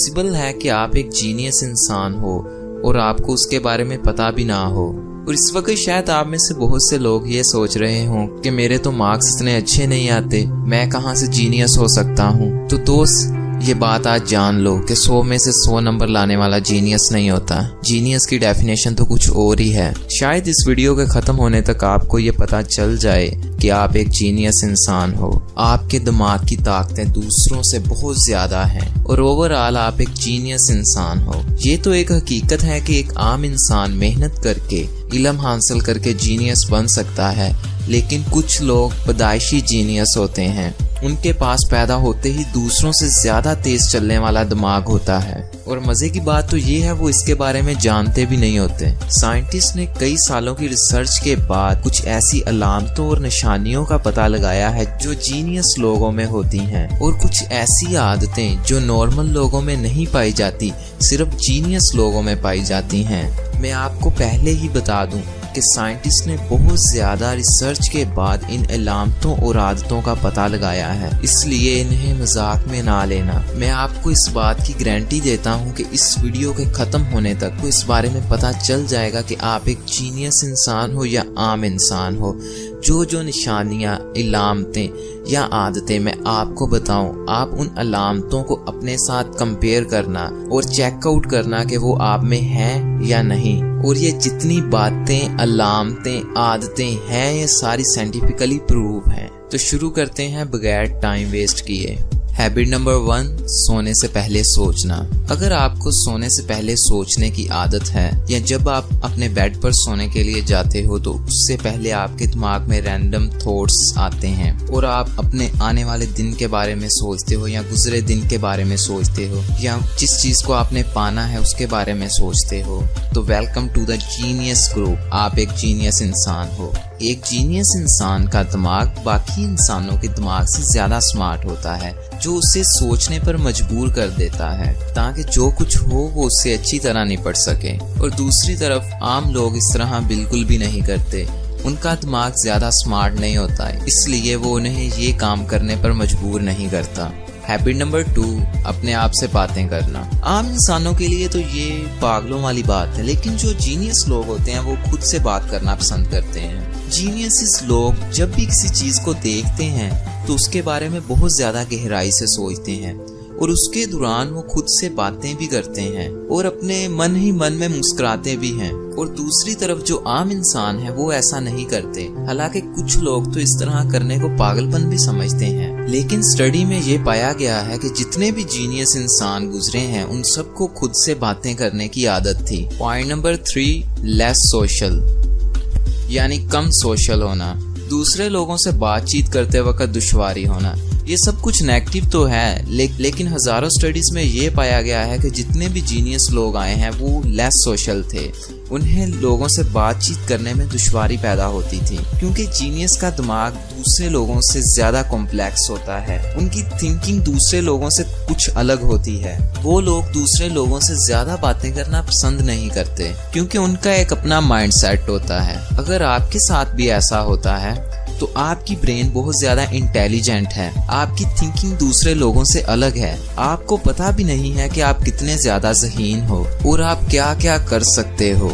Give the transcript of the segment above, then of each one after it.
Possible है कि आप एक जीनियस इंसान हो और आपको उसके बारे में पता भी ना हो। और इस वक्त शायद आप में से बहुत से लोग ये सोच रहे हों कि मेरे तो मार्क्स इतने अच्छे नहीं आते, मैं कहाँ से जीनियस हो सकता हूँ। तो दोस्त, ये बात आज जान लो कि 100 में से 100 नंबर लाने वाला जीनियस नहीं होता। जीनियस की डेफिनेशन तो कुछ और ही है। शायद इस वीडियो के खत्म होने तक आपको ये पता चल जाए कि आप एक जीनियस इंसान हो। आपके दिमाग की ताकतें दूसरों से बहुत ज्यादा हैं और ओवरऑल आप एक जीनियस इंसान हो। ये तो एक हकीकत है कि एक आम इंसान मेहनत करके इल्म हासिल करके जीनियस बन सकता है, लेकिन कुछ लोग पैदाइशी जीनियस होते हैं। उनके पास पैदा होते ही दूसरों से ज्यादा तेज चलने वाला दिमाग होता है। और मजे की बात तो ये है वो इसके बारे में जानते भी नहीं होते। साइंटिस्ट ने कई सालों की रिसर्च के बाद कुछ ऐसी अलामतों और निशानियों का पता लगाया है जो जीनियस लोगों में होती हैं, और कुछ ऐसी आदतें जो नॉर्मल लोगों में नहीं पाई जाती, सिर्फ जीनियस लोगों में पाई जाती हैं। मैं आपको पहले ही बता दूं कि साइंटिस्ट ने बहुत ज्यादा रिसर्च के बाद इन अलामतों और आदतों का पता लगाया है, इसलिए इन्हें मजाक में ना लेना। मैं आपको इस बात की गारंटी देता हूं कि इस वीडियो के खत्म होने तक को इस बारे में पता चल जाएगा कि आप एक जीनियस इंसान हो या आम इंसान हो। जो निशानियां, इलामतें या आदतें मैं आपको बताऊं, आप उन अलामतों को अपने साथ कंपेयर करना और चेकआउट करना कि वो आप में हैं या नहीं। और ये जितनी बातें, अलामतें, आदतें हैं, ये सारी साइंटिफिकली प्रूव हैं। तो शुरू करते हैं बगैर टाइम वेस्ट किए। हैबिट नंबर 1, सोने से पहले सोचना। अगर आपको सोने से पहले सोचने की आदत है या जब आप अपने बेड पर सोने के लिए जाते हो तो उससे पहले आपके दिमाग में रैंडम थॉट्स आते हैं और आप अपने आने वाले दिन के बारे में सोचते हो या गुजरे दिन के बारे में सोचते हो या जिस चीज को आपने पाना है उसके बारे में सोचते हो, तो welcome to the genius group. आप एक जीनियस इंसान हो। एक जीनियस इंसान का दिमाग बाकी इंसानों के दिमाग से ज्यादा स्मार्ट होता है, जो उसे सोचने पर मजबूर कर देता है ताकि जो कुछ हो वो उससे अच्छी तरह निपट सके। और दूसरी तरफ आम लोग इस तरह बिल्कुल भी नहीं करते। उनका दिमाग ज्यादा स्मार्ट नहीं होता है, इसलिए वो उन्हें ये काम करने पर मजबूर नहीं करता। हैबिट नंबर 2, अपने आप से बातें करना। आम इंसानों के लिए तो ये पागलों वाली बात है, लेकिन जो जीनियस लोग होते हैं वो खुद से बात करना पसंद करते हैं। जीनियस लोग जब भी किसी चीज को देखते हैं तो उसके बारे में बहुत ज्यादा गहराई से सोचते हैं और उसके दौरान वो खुद से बातें भी करते हैं और अपने मन ही मन में मुस्कुराते भी हैं। और दूसरी तरफ जो आम इंसान है वो ऐसा नहीं करते। हालांकि कुछ लोग तो इस तरह करने को पागलपन भी समझते हैं, लेकिन स्टडी में ये पाया गया है कि जितने भी जीनियस इंसान गुजरे हैं उन सबको खुद से बातें करने की आदत थी। पॉइंट नंबर 3, लेस सोशल, यानी कम सोशल होना। दूसरे लोगों से बातचीत करते वक्त दुश्वारी होना, ये सब कुछ नेगेटिव तो है, लेकिन हजारों स्टडीज में ये पाया गया है कि जितने भी जीनियस लोग आए हैं वो लेस सोशल थे। उन्हें लोगों से बातचीत करने में दुश्वारी पैदा होती थी, क्योंकि जीनियस का दिमाग दूसरे लोगों से ज्यादा कॉम्प्लेक्स होता है। उनकी थिंकिंग दूसरे लोगों से कुछ अलग होती है। वो लोग दूसरे लोगों से ज्यादा बातें करना पसंद नहीं करते, क्योंकि उनका एक अपना माइंड सेट होता है। अगर आपके साथ भी ऐसा होता है तो आपकी ब्रेन बहुत ज्यादा इंटेलिजेंट है, आपकी थिंकिंग दूसरे लोगों से अलग है। आपको पता भी नहीं है कि आप कितने ज्यादा ज़हीन हो और आप क्या क्या कर सकते हो।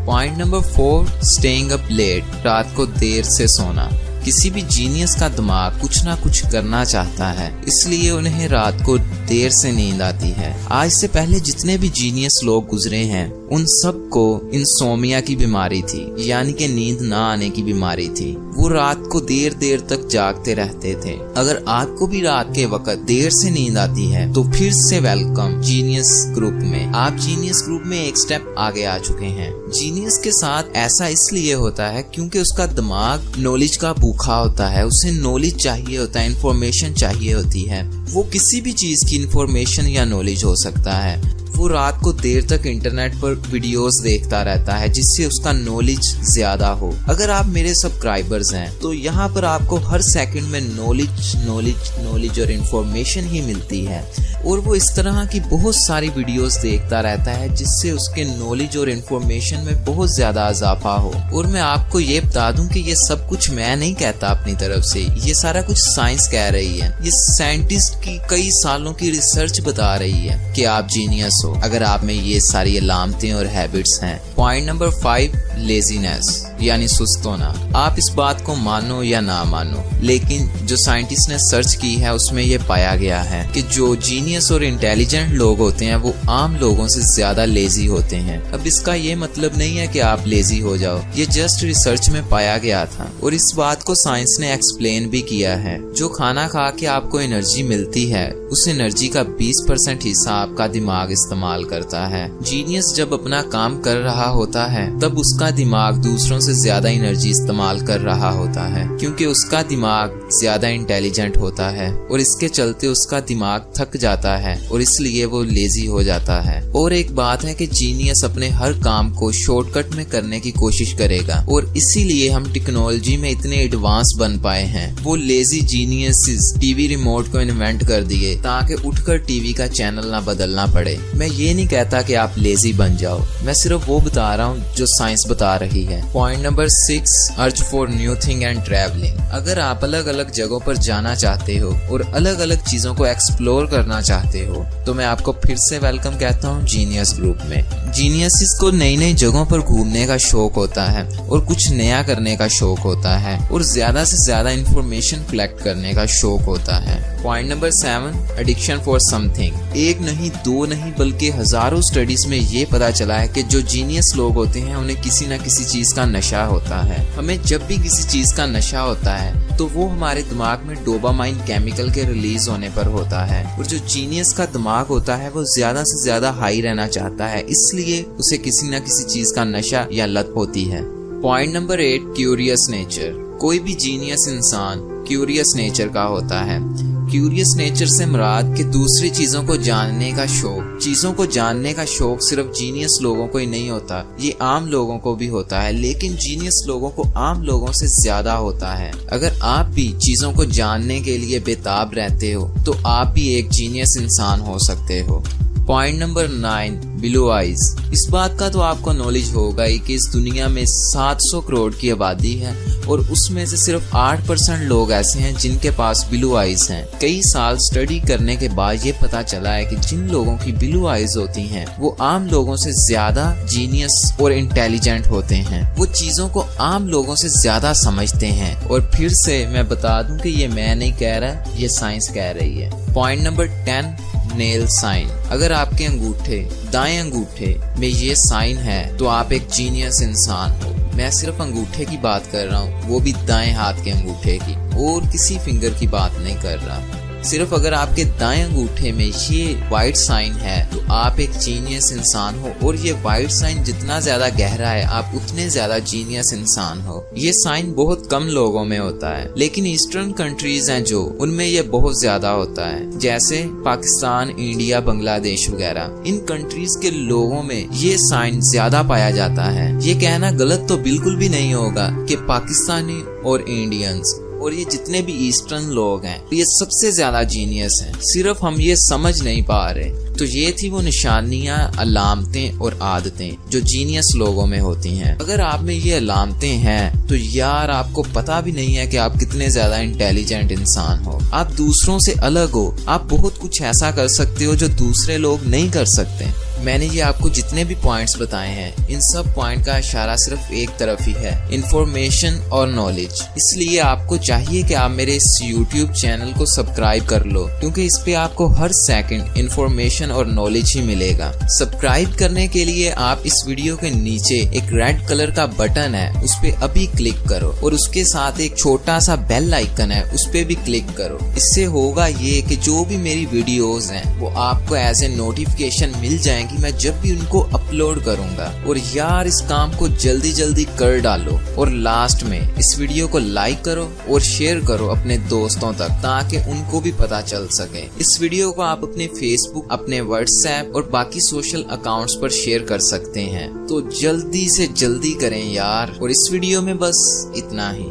Point number 4, staying up late, रात को देर से सोना। किसी भी जीनियस का दिमाग कुछ ना कुछ करना चाहता है, इसलिए उन्हें रात को देर से नींद आती है। आज से पहले जितने भी जीनियस लोग गुजरे हैं उन सबको इंसोमिया की बीमारी थी, यानी कि नींद ना आने की बीमारी थी। वो रात को देर देर तक जागते रहते थे। अगर आपको भी रात के वक्त देर से नींद आती है तो फिर से वेलकम जीनियस ग्रुप में। आप जीनियस ग्रुप में एक स्टेप आगे आ चुके हैं। जीनियस के साथ ऐसा इसलिए होता है क्योंकि उसका दिमाग नॉलेज का भूखा होता है। उसे नॉलेज चाहिए होता है, इंफॉर्मेशन चाहिए होती है। वो किसी भी चीज की इंफॉर्मेशन या नॉलेज हो सकता है। वो रात को देर तक इंटरनेट पर वीडियोस देखता रहता है जिससे उसका नॉलेज ज्यादा हो। अगर आप मेरे सब्सक्राइबर्स हैं तो यहाँ पर आपको हर सेकंड में नॉलेज और इंफॉर्मेशन ही मिलती है, और वो इस तरह की बहुत सारी वीडियोस देखता रहता है जिससे उसके नॉलेज और इन्फॉर्मेशन में बहुत ज्यादा इजाफा हो। और मैं आपको ये बता दूं कि ये सब कुछ मैं नहीं कहता अपनी तरफ से, ये सारा कुछ साइंस कह रही है। ये साइंटिस्ट की कई सालों की रिसर्च बता रही है कि आप जीनियस हो अगर आप में ये सारी अलामतें और हैबिट्स हैं। पॉइंट नंबर 5, लेजीनेस यानी सुस्त होना। आप इस बात को मानो या ना मानो, लेकिन जो साइंटिस्ट ने सर्च की है उसमें ये पाया गया है कि जो जीनियस और इंटेलिजेंट लोग होते हैं वो आम लोगों से ज्यादा लेजी होते हैं। अब इसका ये मतलब नहीं है कि आप लेजी हो जाओ, ये जस्ट रिसर्च में पाया गया था और इस बात को साइंस ने एक्सप्लेन भी किया है। जो खाना खा के आपको एनर्जी मिलती है उस एनर्जी का 20% हिस्सा आपका दिमाग इस्तेमाल करता है। जीनियस जब अपना काम कर रहा होता है तब उसका दिमाग दूसरों से ज्यादा एनर्जी इस्तेमाल कर रहा होता है, क्योंकि उसका दिमाग ज्यादा इंटेलिजेंट होता है और इसके चलते उसका दिमाग थक जाता है और इसलिए वो लेजी हो जाता है। और एक बात है कि जीनियस अपने हर काम को शॉर्टकट में करने की कोशिश करेगा और इसीलिए हम टेक्नोलॉजी में इतने एडवांस बन पाए हैं। वो लेजी जीनियस टीवी रिमोट को इन्वेंट कर दिए ताकि उठकर टीवी का चैनल ना बदलना पड़े। मैं ये नहीं कहता कि आप लेजी बन जाओ, मैं सिर्फ वो बता रहा हूँ जो साइंस बता रही है। Point number 6, urge for new thing and travelling. अगर आप अलग अलग जगहों पर जाना चाहते हो और अलग अलग चीजों को एक्सप्लोर करना चाहते हो तो मैं आपको फिर से वेलकम कहता हूँ जीनियस ग्रुप में। जीनियसिस को नई नई जगहों पर घूमने का शौक होता है और कुछ नया करने का शौक होता है और ज्यादा से ज्यादा इंफॉर्मेशन कलेक्ट करने का शौक होता है। Point number 7, addiction for something. एक नहीं, दो नहीं, बल्कि हजारों स्टडीज में ये पता चला है कि जो जीनियस लोग होते हैं उन्हें किसी न किसी चीज का नशा होता है। हमें जब भी किसी चीज का नशा होता है तो वो हमारे दिमाग में डोपामाइन केमिकल के रिलीज होने पर होता है और जो जीनियस का दिमाग होता है वो ज्यादा से ज्यादा हाई रहना चाहता है, इसलिए उसे किसी न किसी चीज का नशा या लत होती है। Point number 8, curious nature. कोई भी जीनियस इंसान क्यूरियस नेचर का होता है। क्यूरियस नेचर से मुराद कि दूसरी चीजों को जानने का शौक। चीजों को जानने का शौक सिर्फ जीनियस लोगों को ही नहीं होता, ये आम लोगों को भी होता है, लेकिन जीनियस लोगों को आम लोगों से ज्यादा होता है। अगर आप भी चीजों को जानने के लिए बेताब रहते हो तो आप भी एक जीनियस इंसान हो सकते हो। Point number 9, blue eyes. इस बात का तो आपको नॉलेज होगा ही कि इस दुनिया में 700 करोड़ की आबादी है और उसमें से सिर्फ 8% लोग ऐसे हैं जिनके पास ब्लू आइज हैं। कई साल स्टडी करने के बाद ये पता चला है कि जिन लोगों की ब्लू आइज होती हैं वो आम लोगों से ज्यादा जीनियस और इंटेलिजेंट होते हैं। वो चीजों को आम लोगों से ज्यादा समझते हैं। और फिर से मैं बता दूं कि ये मैं नहीं कह रहा, ये साइंस कह रही है। Point number 10, nail sign. अगर आपके अंगूठे, दाएं अंगूठे में ये साइन है तो आप एक जीनियस इंसान हो। मैं सिर्फ अंगूठे की बात कर रहा हूँ, वो भी दाएं हाथ के अंगूठे की, और किसी फिंगर की बात नहीं कर रहा। सिर्फ अगर आपके दाएं अंगूठे में ये व्हाइट साइन है तो आप एक जीनियस इंसान हो, और ये व्हाइट साइन जितना ज्यादा गहरा है आप उतने ज्यादा जीनियस इंसान हो। ये साइन बहुत कम लोगों में होता है, लेकिन ईस्टर्न कंट्रीज हैं जो, उनमें ये बहुत ज्यादा होता है, जैसे पाकिस्तान, इंडिया, बांग्लादेश वगैरह। इन कंट्रीज के लोगों में ये साइन ज्यादा पाया जाता है। ये कहना गलत तो बिल्कुल भी नहीं होगा कि पाकिस्तानी और इंडियंस और ये जितने भी ईस्टर्न लोग हैं ये सबसे ज्यादा जीनियस हैं, सिर्फ हम ये समझ नहीं पा रहे। तो ये थी वो निशानियां, अलामतें और आदतें जो जीनियस लोगों में होती हैं। अगर आप में ये अलामतें हैं तो यार आपको पता भी नहीं है कि आप कितने ज्यादा इंटेलिजेंट इंसान हो। आप दूसरों से अलग हो, आप बहुत कुछ ऐसा कर सकते हो जो दूसरे लोग नहीं कर सकते। मैंने ये आपको जितने भी पॉइंट्स बताए हैं इन सब पॉइंट का इशारा सिर्फ एक तरफ ही है, इंफॉर्मेशन और नॉलेज। इसलिए आपको चाहिए कि आप मेरे इस YouTube चैनल को सब्सक्राइब कर लो, क्योंकि इस पे आपको हर सेकंड इंफॉर्मेशन और नॉलेज ही मिलेगा। सब्सक्राइब करने के लिए आप इस वीडियो के नीचे एक रेड कलर का बटन है, उस पे अभी क्लिक करो और उसके साथ एक छोटा सा बेल आइकन है, उस पे भी क्लिक करो। इससे होगा ये कि जो भी मेरी वीडियोस हैं वो आपको एज ए नोटिफिकेशन मिल जाएंगी मैं जब भी उनको अपलोड करूंगा। और यार इस काम को जल्दी जल्दी कर डालो, और लास्ट में इस वीडियो को लाइक करो और शेयर करो अपने दोस्तों तक, ताकि उनको भी पता चल सके। इस वीडियो को आप अपने फेसबुक, अपने व्हाट्सएप और बाकी सोशल अकाउंट्स पर शेयर कर सकते हैं। तो जल्दी से जल्दी करें यार। और इस वीडियो में बस इतना ही।